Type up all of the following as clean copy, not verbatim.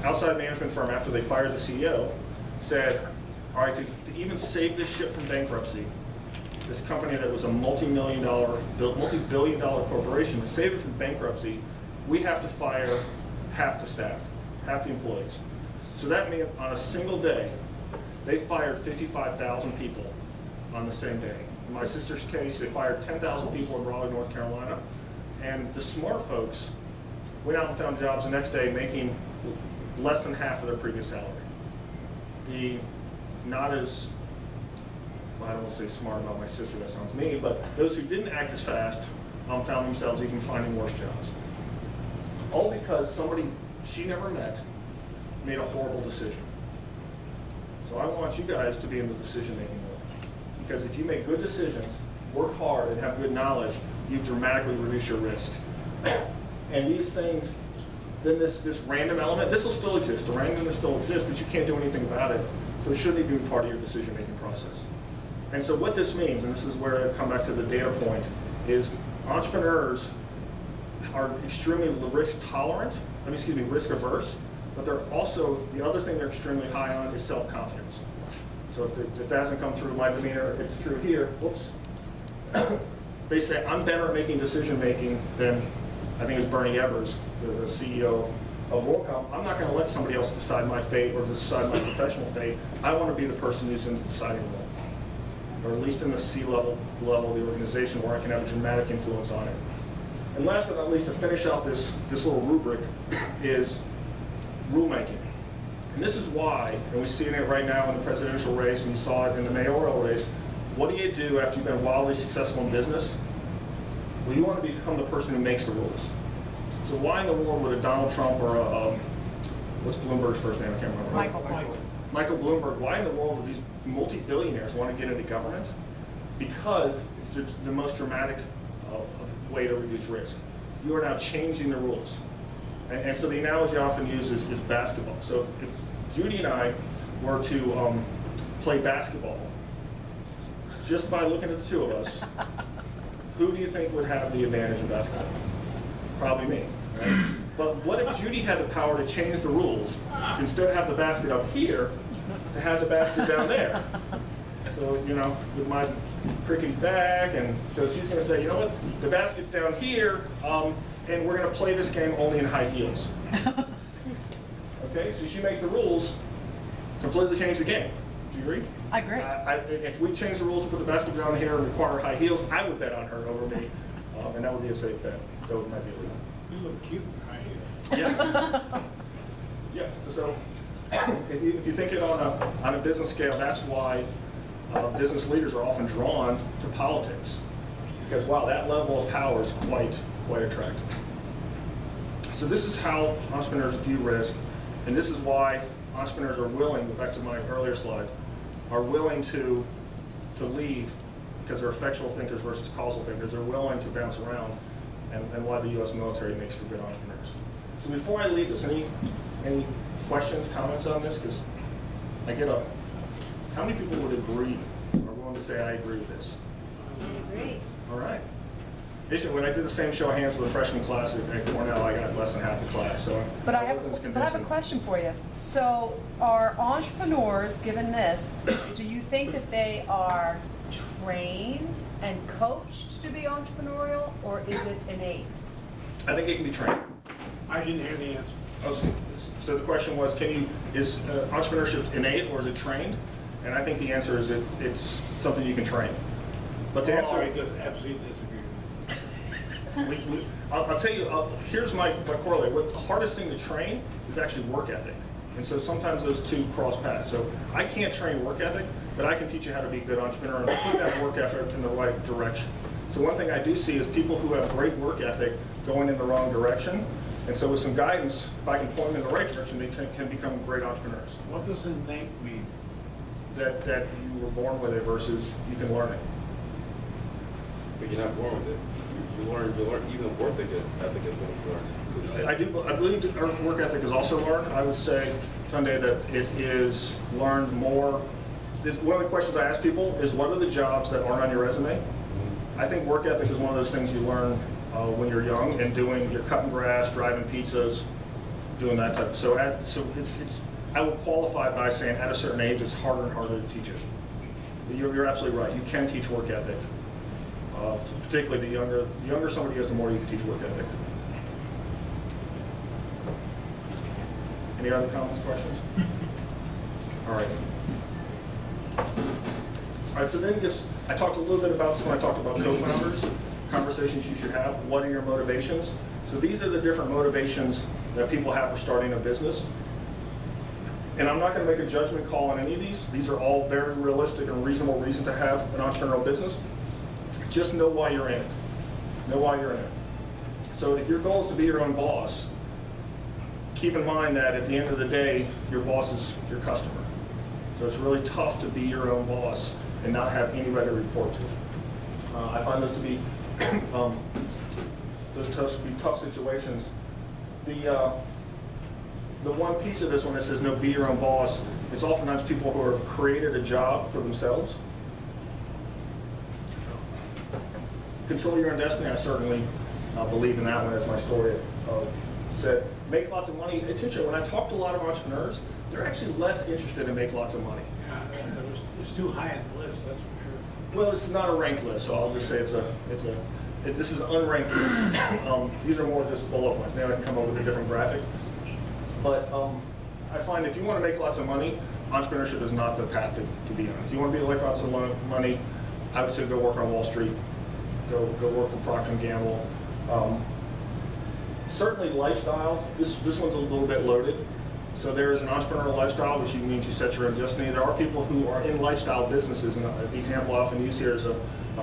outside management firm, after they fired the CEO, said, all right, to even save this ship from bankruptcy, this company that was a multi-billion dollar corporation, to save it from bankruptcy, we have to fire half the staff, half the employees. So that meant on a single day, they fired 55,000 people on the same day. In my sister's case, they fired 10,000 people in Raleigh, North Carolina. And the smart folks went out and found jobs the next day making less than half of their previous salary. The not as, well, I don't want to say smart about my sister, that sounds mean, but those who didn't act as fast found themselves even finding worse jobs. All because somebody she never met made a horrible decision. So I want you guys to be in the decision-making role. Because if you make good decisions, work hard, and have good knowledge, you dramatically reduce your risk. And these things, then this random element, this will still exist. The randomness still exists, but you can't do anything about it. So it shouldn't be part of your decision-making process. And so what this means, and this is where I come back to the data point, is entrepreneurs are extremely risk-tolerant, risk averse, but they're also, the other thing they're extremely high on is self-confidence. So if that hasn't come through my demeanor, it's true here. Whoops. They say, I'm better at making decision-making than, I think it was Bernie Evers, the CEO of WorldCom. I'm not going to let somebody else decide my fate or decide my professional fate. I want to be the person who's in the deciding role, or at least in the C-level of the organization where I can have a dramatic influence on it. And last but not least, to finish out this little rubric is rulemaking. And this is why, and we see it right now in the presidential race, and you saw it in the mayoral race, what do you do after you've been wildly successful in business? Well, you want to become the person who makes the rules. So why in the world would a Donald Trump or what's Bloomberg's first name? I can't remember. Michael Bloomberg, why in the world do these multi-billionaires want to get into government? Because it's the most dramatic way to reduce risk. You are now changing the rules. And so the analogy I often use is basketball. So if Judy and I were to play basketball, just by looking at the two of us, who do you think would have the advantage in basketball? Probably me. Right? But what if Judy had the power to change the rules, instead of have the basket up here, to have the basket down there? So, with my cricket bag, and so she's going to say, you know what, the basket's down here, and we're going to play this game only in high heels. Okay, so she makes the rules, completely change the game. Do you agree? I agree. If we change the rules to put the basket down here and require high heels, I would bet on her over me, and that would be a safe bet. Though it might be illegal. You look cute in high heels. Yeah. Yeah. So if you think it on a business scale, that's why business leaders are often drawn to politics, because wow, that level of power is quite attractive. So this is how entrepreneurs view risk, and this is why entrepreneurs are willing, back to my earlier slide, are willing to leave, because they're effectual thinkers versus causal thinkers. They're willing to bounce around, and why the U.S. military makes for good entrepreneurs. So before I leave this, any questions, comments on this? Because I get how many people would agree, or willing to say I agree with this? I agree. All right. When I did the same show of hands with the freshman class at Cornell, I got less than half the class. So But I have a question for you. So are entrepreneurs, given this, do you think that they are trained and coached to be entrepreneurial, or is it innate? I think it can be trained. I didn't hear the answer. So the question was, is entrepreneurship innate or is it trained? And I think the answer is it's something you can train. But the answer, I just absolutely disagree. I'll tell you, here's my corollary. What the hardest thing to train is actually work ethic. And so sometimes those two cross paths. So I can't train work ethic, but I can teach you how to be a good entrepreneur and put that work ethic in the right direction. So one thing I do see is people who have great work ethic going in the wrong direction. And so with some guidance, if I can point them in the right direction, they can become great entrepreneurs. What does innate mean? That you were born with it versus you can learn it. But you're not born with it. You learn even work ethic is when you learn. I believe that work ethic is also learned. I would say, Tunde, that it is learned more. One of the questions I ask people is, what are the jobs that aren't on your resume? I think work ethic is one of those things you learn when you're young and you're cutting grass, driving pizzas, doing that type. So I would qualify by saying at a certain age, it's harder and harder to teach it. You're absolutely right. You can teach work ethic. Particularly the younger somebody is, the more you can teach work ethic. Any other comments, questions? All right. All right, so then I talked a little bit about this when I talked about co-founders, conversations you should have. What are your motivations? So these are the different motivations that people have for starting a business. And I'm not going to make a judgment call on any of these. These are all very realistic and reasonable reasons to have an entrepreneurial business. Just know why you're in it. Know why you're in it. So if your goal is to be your own boss, keep in mind that at the end of the day, your boss is your customer. So it's really tough to be your own boss and not have anybody to report to. I find those to be tough situations. The one piece of this one that says no, be your own boss, it's oftentimes people who have created a job for themselves. Control your own destiny, I certainly believe in that one, as my story said. Make lots of money. It's interesting, when I talk to a lot of entrepreneurs, they're actually less interested in make lots of money. Yeah, it's too high on the list, that's for sure. Well, it's not a ranked list, so I'll just say this is an unranked list. These are more just bullet points. Maybe I can come up with a different graphic. But I find if you want to make lots of money, entrepreneurship is not the path to be on. If you want to be like lots of money, I would say go work on Wall Street, go work for Procter & Gamble. Certainly lifestyle, this one's a little bit loaded. So there is an entrepreneurial lifestyle, which means you set your own destiny. There are people who are in lifestyle businesses, and the example I often use here is a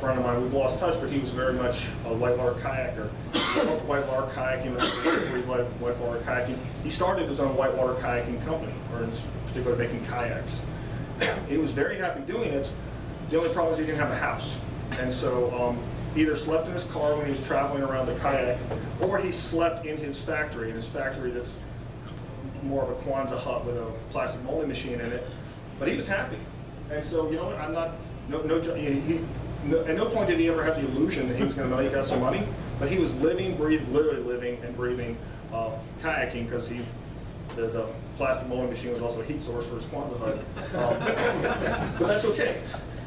friend of mine. We've lost touch, but he was very much a whitewater kayaker. He loved whitewater kayaking, whitewater kayaking. He started his own whitewater kayaking company, or in particular making kayaks. He was very happy doing it. The only problem is he didn't have a house. And so he either slept in his car when he was traveling around the kayak, or he slept in his factory that's more of a Kwanzaa hut with a plastic molding machine in it. But he was happy. And so, you know what, I'm not, at no point did he ever have the illusion that he was going to make out some money, but he was literally living and breathing kayaking, because the plastic molding machine was also a heat source for his Kwanzaa hut. But that's okay.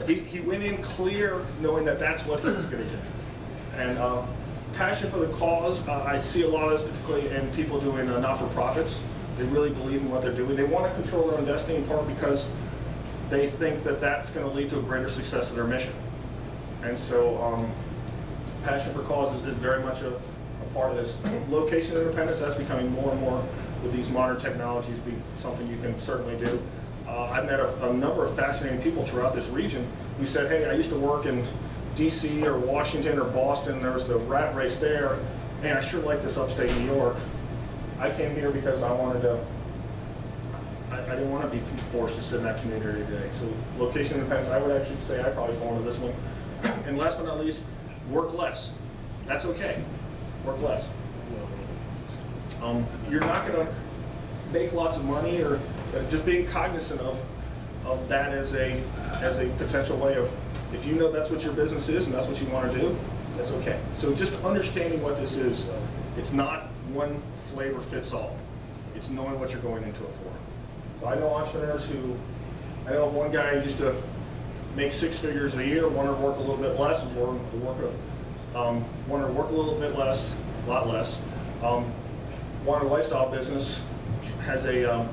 He went in clear knowing that that's what he was going to do. And passion for the cause, I see a lot of this particularly in people doing not-for-profits. They really believe in what they're doing. They want to control their own destiny, in part because they think that that's going to lead to a greater success of their mission. And so passion for cause is very much a part of this. Location independence, that's becoming more and more with these modern technologies, be something you can certainly do. I've met a number of fascinating people throughout this region who said, hey, I used to work in DC or Washington or Boston. There was the rat race there. Man, I sure like this upstate New York. I came here because I didn't want to be forced to sit in that community every day. So location independence, I would actually say I probably fall into this one. And last but not least, work less. That's okay. Work less. You're not going to make lots of money, or just being cognizant of that as a potential way of, if you know that's what your business is and that's what you want to do, that's okay. So just understanding what this is, it's not one flavor fits all. It's knowing what you're going into it for. So I know entrepreneurs I know one guy used to make 6 figures a year, wanted to work a little bit less, wanted to work a little bit less, a lot less. Wanted a lifestyle business, has a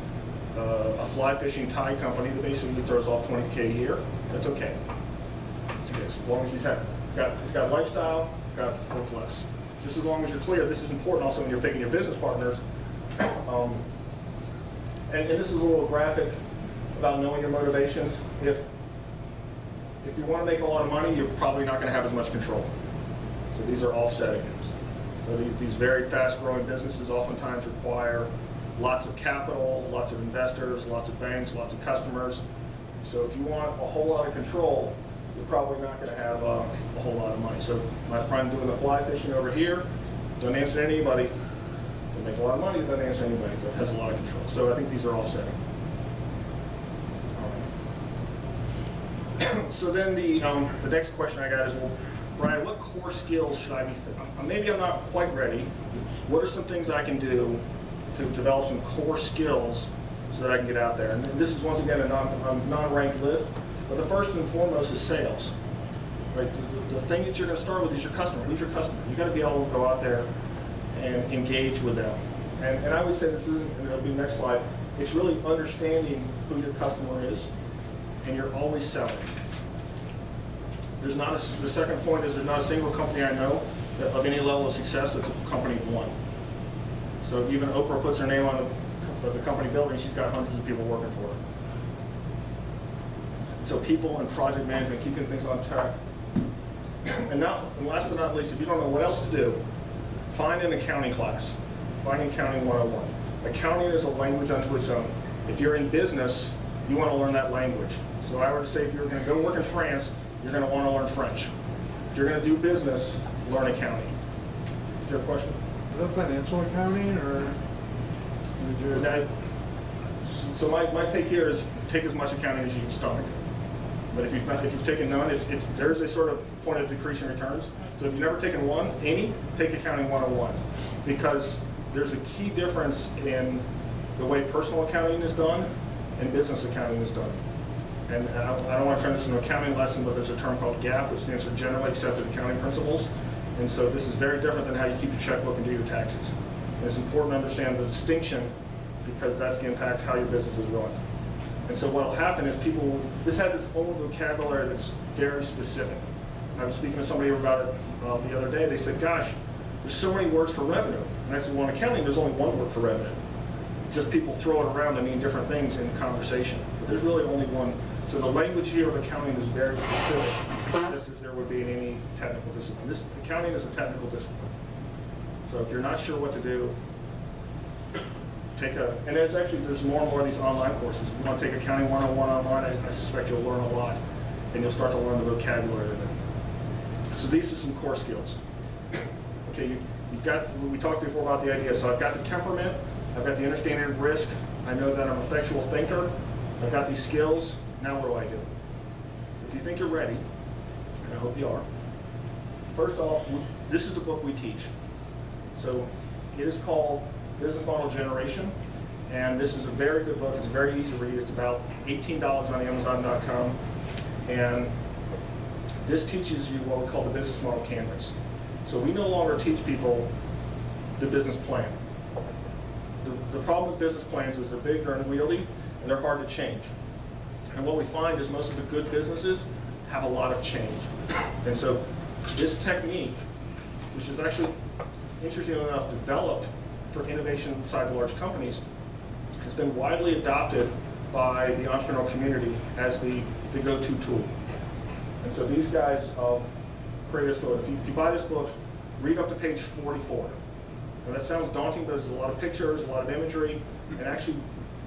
fly fishing Thai company that basically throws off $20K a year. That's okay. It's okay. As long as he's got lifestyle, got work less. Just as long as you're clear. This is important also when you're picking your business partners. And this is a little graphic about knowing your motivations. If you want to make a lot of money, you're probably not going to have as much control. So these are offsetting. So these very fast-growing businesses oftentimes require lots of capital, lots of investors, lots of banks, lots of customers. So if you want a whole lot of control, you're probably not going to have a whole lot of money. So my friend doing the fly fishing over here, doesn't answer anybody. Doesn't make a lot of money, doesn't answer anybody, but has a lot of control. So I think these are offsetting. So then the next question I got is, well, Brian, what core skills should I be maybe I'm not quite ready. What are some things I can do to develop some core skills so that I can get out there. And this is once again a non-ranked list, but the first and foremost is sales. Right? The thing that you're going to start with is your customer. Who's your customer? You've got to be able to go out there and engage with them. And I would say this isn't, and it'll be the next slide, it's really understanding who your customer is, and you're always selling. There's not the second point is there's not a single company I know that of any level of success that's a company of one. So even Oprah puts her name on the company building, she's got hundreds of people working for her. So people and project management, keeping things on track. And last but not least, if you don't know what else to do, find an accounting class. Find Accounting 101. Accounting is a language unto its own. If you're in business, you want to learn that language. So I would say if you're going to go work in France, you're going to want to learn French. If you're going to do business, learn accounting. Is there a question? Is that financial accounting or? So my take here is take as much accounting as you can stomach. But if you've taken none, there's a sort of point of decreasing returns. So if you've never taken any, take Accounting 101. Because there's a key difference in the way personal accounting is done and business accounting is done. And I don't want to turn this into an accounting lesson, but there's a term called GAAP, which stands for Generally Accepted Accounting Principles. And so this is very different than how you keep your checkbook and do your taxes. And it's important to understand the distinction because that's going to impact how your business is run. And so what will happen is this has its own vocabulary that's very specific. I was speaking to somebody about it the other day. They said, gosh, there's so many words for revenue. And I said, well, in accounting, there's only one word for revenue. Just people throw it around to mean different things in conversation. But there's really only one. So the language here of accounting is very specific, just as there would be in any technical discipline. Accounting is a technical discipline. So if you're not sure what to do, and there's more and more of these online courses. If you want to take Accounting 101 online, I suspect you'll learn a lot, and you'll start to learn the vocabulary of it. So these are some core skills. Okay, we talked before about the idea. So I've got the temperament, I've got the understanding of risk, I know that I'm an effectual thinker, I've got these skills, now what do I do? If you think you're ready, and I hope you are, first off, this is the book we teach. So it is called Business Model Generation, and this is a very good book. It's very easy to read. It's about $18 on Amazon.com, and this teaches you what we call the business model canvas. So we no longer teach people the business plan. The problem with business plans is they're big, they're unwieldy, and they're hard to change. And what we find is most of the good businesses have a lot of change. And so this technique, which is actually, interestingly enough, developed for innovation inside large companies, has been widely adopted by the entrepreneurial community as the go-to tool. And so these guys create this tool. If you buy this book, read up to page 44. Now that sounds daunting, but there's a lot of pictures, a lot of imagery, and actually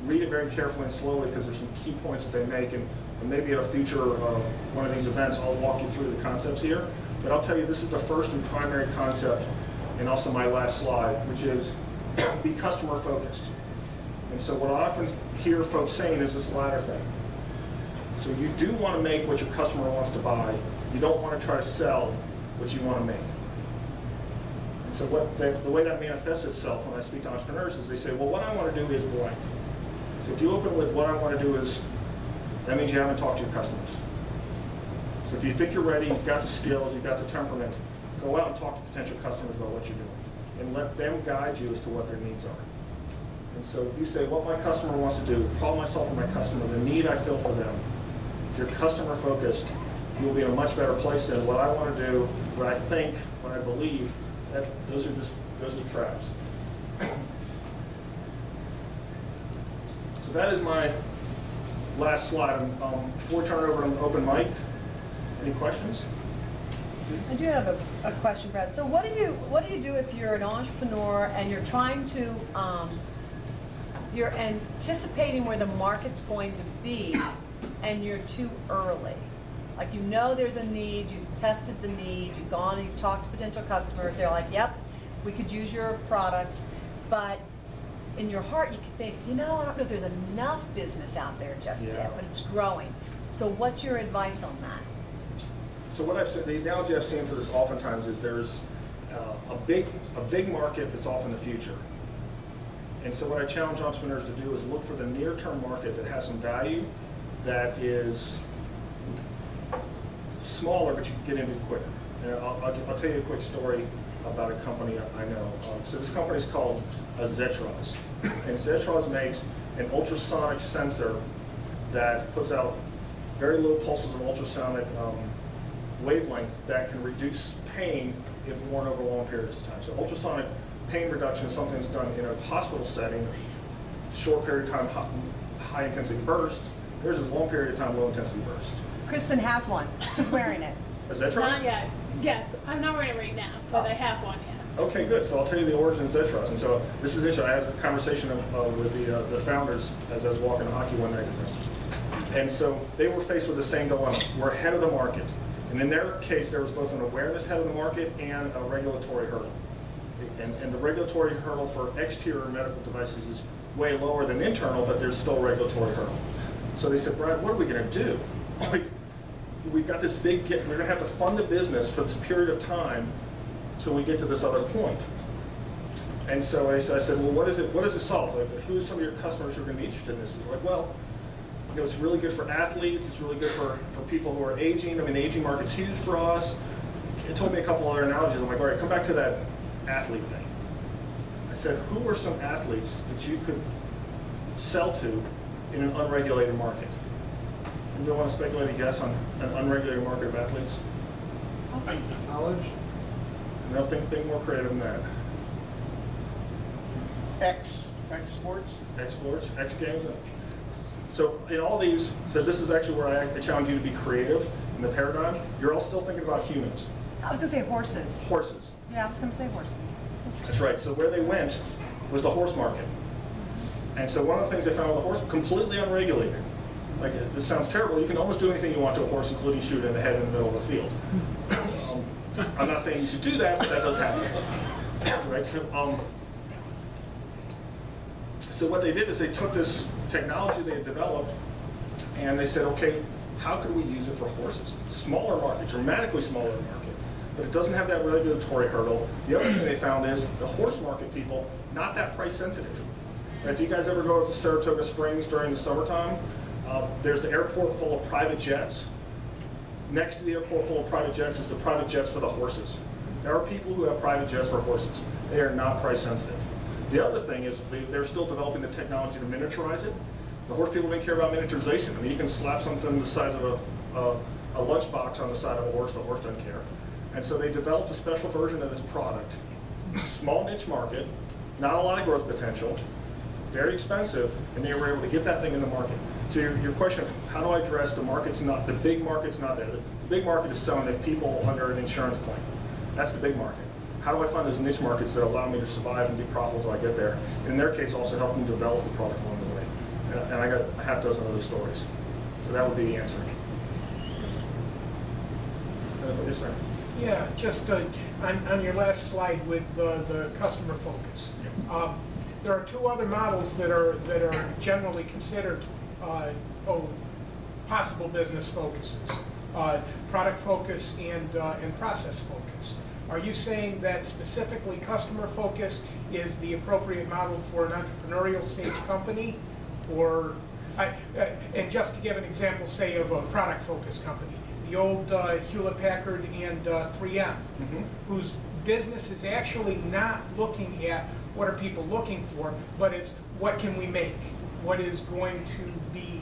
read it very carefully and slowly because there's some key points that they make. And maybe at a future one of these events, I'll walk you through the concepts here. But I'll tell you, this is the first and primary concept, and also my last slide, which is be customer focused. And so what I often hear folks saying is this latter thing. So you do want to make what your customer wants to buy. You don't want to try to sell what you want to make. And so the way that manifests itself when I speak to entrepreneurs is they say, well, what I want to do is blank. So if you open with what I want to do is, that means you haven't talked to your customers. So if you think you're ready, you've got the skills, you've got the temperament, go out and talk to potential customers about what you're doing and let them guide you as to what their needs are. And so if you say, what my customer wants to do, problem I solve for my customer, the need I fill for them, if you're customer focused, you'll be in a much better place than what I want to do, what I think, what I believe. Those are traps. So that is my last slide. Before we turn it over to an open mic, any questions? I do have a question, Brad. So what do you do if you're an entrepreneur and you're trying to, you're anticipating where the market's going to be and you're too early? Like you know there's a need, you've tested the need, you've gone and you've talked to potential customers, they're like, yep, we could use your product, but in your heart you could think, I don't know if there's enough business out there just yet, but it's growing. So what's your advice on that? So what I've said, the analogy I've seen for this oftentimes is there's a big market that's off in the future, And so what I challenge entrepreneurs to do is look for the near-term market that has some value, that is smaller, but you can get into quicker. And I'll tell you a quick story about a company I know. So this company is called Zetros. And Zetros makes an ultrasonic sensor that puts out very low pulses of ultrasonic wavelengths that can reduce pain if worn over long periods of time. So ultrasonic pain reduction is something that's done in a hospital setting, short period of time, high intensity bursts. There's a long period of time, low intensity bursts. Kristen has one. She's wearing it. Is that Not right? yet. Yes, I'm not wearing it right now, but I have one, yes. Okay, good. So I'll tell you the origin of Zetros. And so this is interesting. I had a conversation with the founders as I was walking to hockey one night. And so they were faced with the same dilemma. We're ahead of the market. And in their case, there was both an awareness ahead of the market and a regulatory hurdle. And the regulatory hurdle for exterior medical devices is way lower than internal, but there's still a regulatory hurdle. So they said, Brad, what are we going to do? Like, we've got this big, we're going to have to fund the business for this period of time till we get to this other point. And so I said, well, what does it solve? Like, who are some of your customers who are going to be interested in this? And they're like, well, you know, it's really good for athletes. It's really good for people who are aging. I mean, the aging market's huge for us. It told me a couple other analogies. I'm like, all right, come back to that athlete thing. I said, who are some athletes that you could sell to in an unregulated market? And you want to speculate a guess on an unregulated market of athletes? College? No, think more creative than that. X sports? Exports, X Games. So in all these, so this is actually where I challenge you to be creative in the paradigm. You're all still thinking about humans. I was gonna say horses. Horses. Yeah, I was gonna say horses. That's right. So where they went was the horse market. And so one of the things they found with the horse, completely unregulated. Like, this sounds terrible. You can almost do anything you want to a horse, including shoot it in the head in the middle of the field. I'm not saying you should do that, but that does happen. Right? So what they did is they took this technology they had developed and they said, okay, how could we use it for horses? Smaller market, dramatically smaller market, but it doesn't have that regulatory hurdle. The other thing they found is the horse market people, not that price sensitive. And if you guys ever go to Saratoga Springs during the summertime, there's the airport full of private jets. Next to the airport full of private jets is the private jets for the horses. There are people who have private jets for horses. They are not price sensitive. The other thing is they're still developing the technology to miniaturize it. The horse people don't care about miniaturization. I mean, you can slap something the size of a lunchbox on the side of a horse. The horse doesn't care. And so they developed a special version of this product. Small niche market, not a lot of growth potential, very expensive, and they were able to get that thing in the market. So your question, how do I address the market's not, the big market's not there. The big market is selling to people under an insurance plan. That's the big market. How do I find those niche markets that allow me to survive and be profitable until I get there? And in their case, also help them develop the product along the way. And I got a half dozen other stories. So that would be the answer. Yes, sir. Yeah, just on your last slide with the customer focus. There are two other models that are generally considered possible business focuses: product focus and process focus. Are you saying that specifically customer focus is the appropriate model for an entrepreneurial stage company, or and just to give an example, say of a product focused company, the old Hewlett-Packard and 3M, whose business is actually not looking at what are people looking for, but it's what can we make? What is going to be,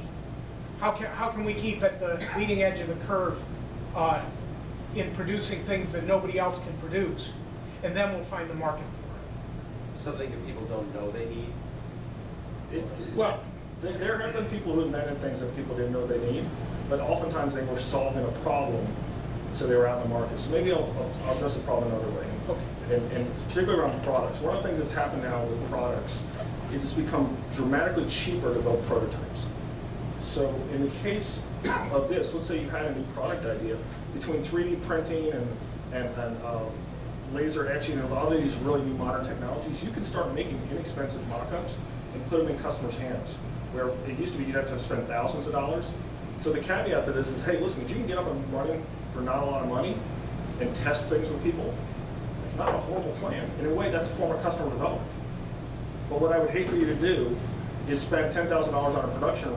how can we keep at the leading edge of the curve in producing things that nobody else can produce? And then we'll find the market for it. Something that people don't know they need? Well, there have been people who invented things that people didn't know they need, but oftentimes they were solving a problem, so they were out in the market. So maybe I'll address the problem another way. Okay. And particularly around products. One of the things that's happened now with products is it's become dramatically cheaper to build prototypes. So in the case of this, let's say you had a new product idea, between 3D printing and laser etching and a lot of these really new modern technologies, you can start making inexpensive mock-ups and put them in customers' hands, where it used to be you'd have to spend thousands of dollars. So the caveat to this is, hey, listen, if you can get up and running for not a lot of money and test things with people, it's not a horrible plan. In a way, that's a form of customer development. But what I would hate for you to do is spend $10,000 on a production